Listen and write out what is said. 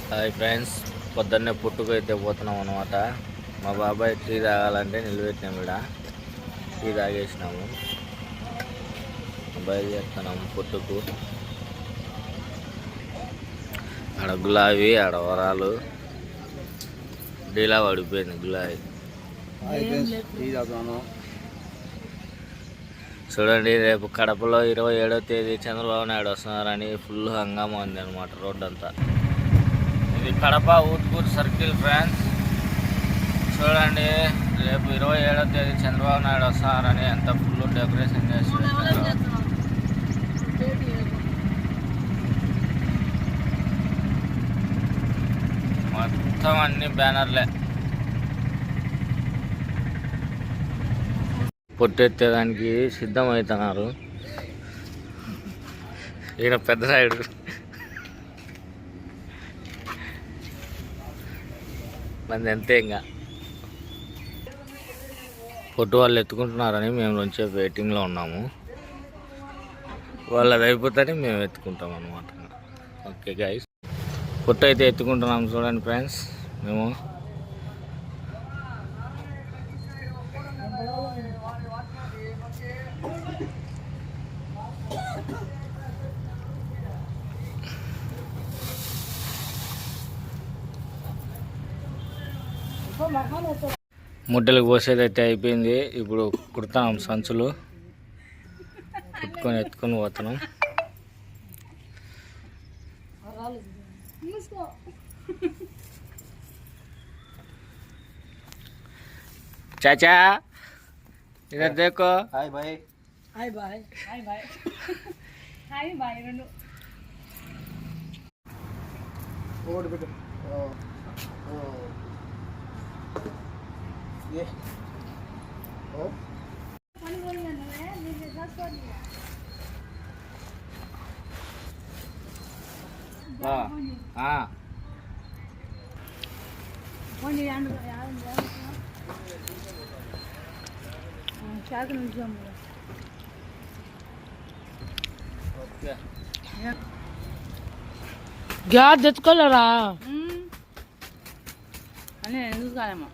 Hi friends, పొద్దున్నే పుట్టుకు అయితే పోతున్నాం అనమాట. మా బాబాయ్ టీ తాగాలంటే నిలబెట్టినాము. ఇక్కడ టీ తాగేసినాము, బయలుదేరుతున్నాము పుట్టుకు. ఆడ గులాబీ, ఆడ వరాలు, డీలా పడిపోయింది గులాబీ. చూడండి, రేపు కడపలో 27వ తేదీ చంద్రబాబు నాయుడు వస్తున్నారని ఫుల్ హంగామా ఉంది అనమాట రోడ్డు అంతా. ఇది కడప ఊట్కూరు సర్కిల్ ఫ్రెండ్స్. చూడండి, రేపు 27వ తేదీ చంద్రబాబు నాయుడు వస్తున్నారని ఎంత ఫుల్ డెకరేషన్ చేసి మొత్తం అన్ని బ్యానర్లే. పొట్టెత్తేదానికి సిద్ధమవుతున్నారు. ఈయన పెద్ద రాయుడు. మంది అంతే, ఇంకా పొట్టు వాళ్ళు ఎత్తుకుంటున్నారని మేము నుంచి వెయిటింగ్లో ఉన్నాము. వాళ్ళది అయిపోతేనే మేము ఎత్తుకుంటాం అన్నమాట. ఓకే గైస్, పొట్టు అయితే ఎత్తుకుంటున్నాం. చూడండి ఫ్రెండ్స్, మేము ముడ్డలకు పోసేది అయితే అయిపోయింది. ఇప్పుడు కుడతాం సంచులు, కుట్టుకొని ఎత్తుకొని పోతున్నాం. चाचा इधर देखो. हाय भाई. हाय भाई. हाय भाई. हाय भाई रनु. और बेटा. ओ. ये. ओ. पानी बोल ना है, ये ग्लास कर दिया. हां. हां. पानी यार గ్యాస్ తెచ్చుకోలేరా అని ఎందుకు కాలేమో.